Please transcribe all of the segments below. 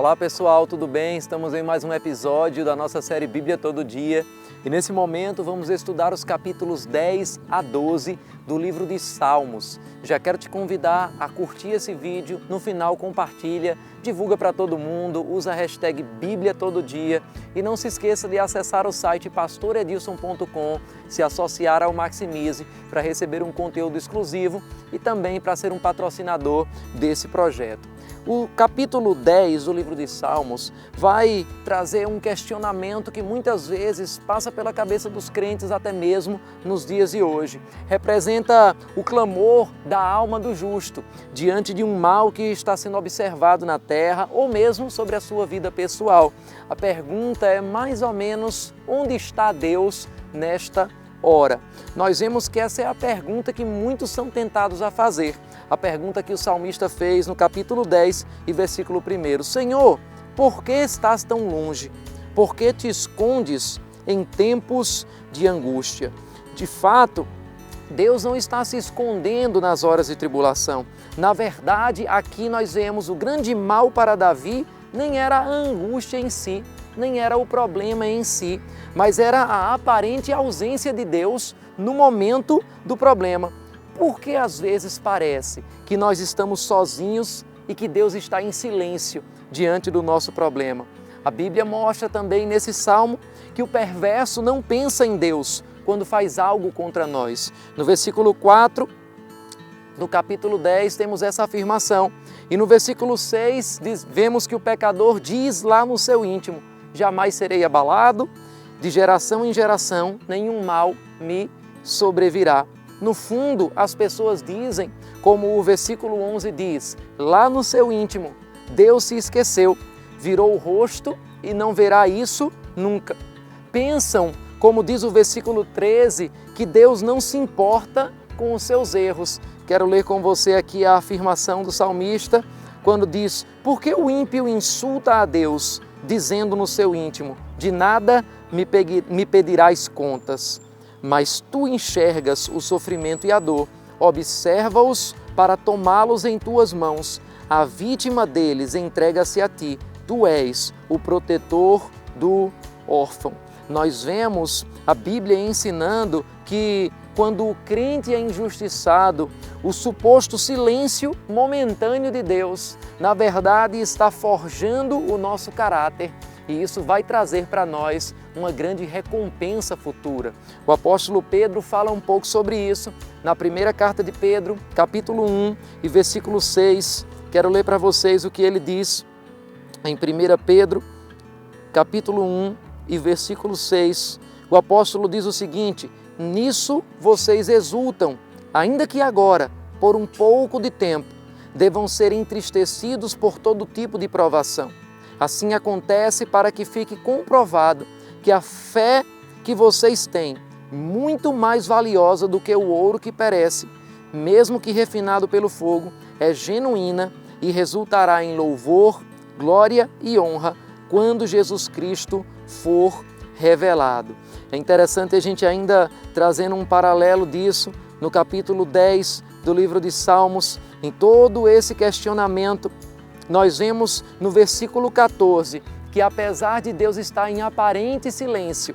Olá pessoal, tudo bem? Estamos em mais um episódio da nossa série Bíblia Todo Dia e nesse momento vamos estudar os capítulos 10 a 12 do livro de Salmos. Já quero te convidar a curtir esse vídeo, no final compartilha, divulga para todo mundo, usa a hashtag Bíblia Todo Dia e não se esqueça de acessar o site pastoredilson.com, se associar ao Maximize para receber um conteúdo exclusivo e também para ser um patrocinador desse projeto. O capítulo 10 do livro de Salmos vai trazer um questionamento que muitas vezes passa pela cabeça dos crentes até mesmo nos dias de hoje. Representa o clamor da alma do justo diante de um mal que está sendo observado na terra ou mesmo sobre a sua vida pessoal. A pergunta é mais ou menos: onde está Deus nesta hora? Nós vemos que essa é a pergunta que muitos são tentados a fazer. A pergunta que o salmista fez no capítulo 10 e versículo 1. Senhor, por que estás tão longe? Por que te escondes em tempos de angústia? De fato, Deus não está se escondendo nas horas de tribulação. Na verdade, aqui nós vemos o grande mal para Davi nem era a angústia em si, nem era o problema em si, mas era a aparente ausência de Deus no momento do problema. Porque às vezes parece que nós estamos sozinhos e que Deus está em silêncio diante do nosso problema. A Bíblia mostra também nesse salmo que o perverso não pensa em Deus quando faz algo contra nós. No versículo 4 do capítulo 10 temos essa afirmação. E no versículo 6 vemos que o pecador diz lá no seu íntimo: jamais serei abalado, de geração em geração nenhum mal me sobrevirá. No fundo, as pessoas dizem, como o versículo 11 diz, lá no seu íntimo, Deus se esqueceu, virou o rosto e não verá isso nunca. Pensam, como diz o versículo 13, que Deus não se importa com os seus erros. Quero ler com você aqui a afirmação do salmista, quando diz: por que o ímpio insulta a Deus, dizendo no seu íntimo, de nada me pedirás contas? Mas tu enxergas o sofrimento e a dor, observa-os para tomá-los em tuas mãos. A vítima deles entrega-se a ti, tu és o protetor do órfão. Nós vemos a Bíblia ensinando que quando o crente é injustiçado, o suposto silêncio momentâneo de Deus, na verdade está forjando o nosso caráter. E isso vai trazer para nós uma grande recompensa futura. O apóstolo Pedro fala um pouco sobre isso na primeira carta de Pedro, capítulo 1 e versículo 6. Quero ler para vocês o que ele diz em 1 Pedro, capítulo 1 e versículo 6. O apóstolo diz o seguinte: nisso vocês exultam, ainda que agora, por um pouco de tempo, devam ser entristecidos por todo tipo de provação. Assim acontece para que fique comprovado que a fé que vocês têm, muito mais valiosa do que o ouro que perece, mesmo que refinado pelo fogo, é genuína e resultará em louvor, glória e honra quando Jesus Cristo for revelado. É interessante a gente ainda trazendo um paralelo disso no capítulo 10 do livro de Salmos, em todo esse questionamento. Nós vemos no versículo 14 que apesar de Deus estar em aparente silêncio,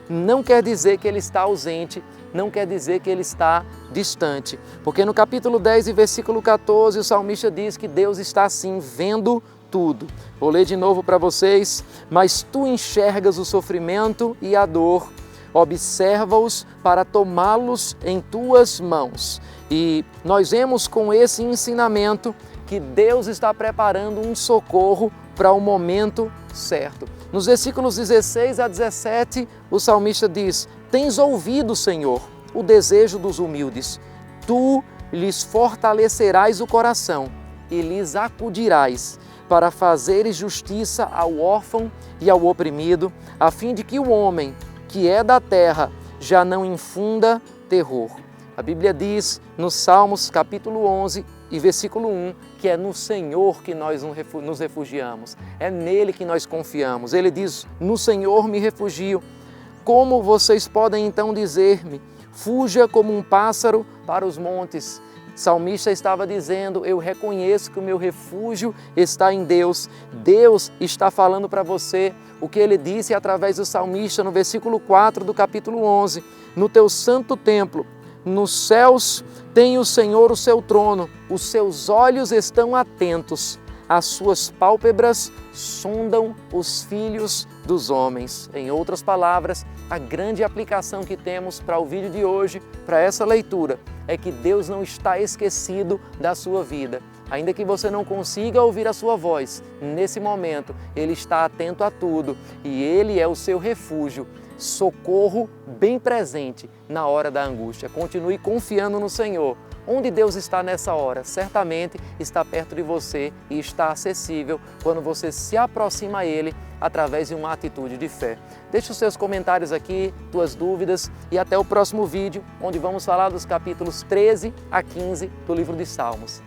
não quer dizer que Ele está ausente, não quer dizer que Ele está distante. Porque no capítulo 10 e versículo 14 o salmista diz que Deus está assim vendo tudo. Vou ler de novo para vocês. Mas tu enxergas o sofrimento e a dor, observa-os para tomá-los em tuas mãos. E nós vemos com esse ensinamento que Deus está preparando um socorro para o momento certo. Nos versículos 16 a 17, o salmista diz: tens ouvido, Senhor, o desejo dos humildes. Tu lhes fortalecerás o coração e lhes acudirás para fazeres justiça ao órfão e ao oprimido, a fim de que o homem que é da terra já não infunda terror. A Bíblia diz no Salmos capítulo 11 e versículo 1 que é no Senhor que nós nos refugiamos, é nele que nós confiamos. Ele diz: no Senhor me refugio. Como vocês podem então dizer-me, fuja como um pássaro para os montes? salmista estava dizendo: eu reconheço que o meu refúgio está em Deus. Deus está falando para você o que ele disse através do salmista no versículo 4 do capítulo 11. No teu santo templo, nos céus tem o Senhor o seu trono, os seus olhos estão atentos, as suas pálpebras sondam os filhos dos homens. Em outras palavras, a grande aplicação que temos para o vídeo de hoje, para essa leitura, é que Deus não está esquecido da sua vida. Ainda que você não consiga ouvir a sua voz, nesse momento Ele está atento a tudo e Ele é o seu refúgio, socorro bem presente na hora da angústia. Continue confiando no Senhor. Onde Deus está nessa hora? Certamente está perto de você e está acessível quando você se aproxima a Ele através de uma atitude de fé. Deixe os seus comentários aqui, tuas dúvidas e até o próximo vídeo, onde vamos falar dos capítulos 13 a 15 do livro de Salmos.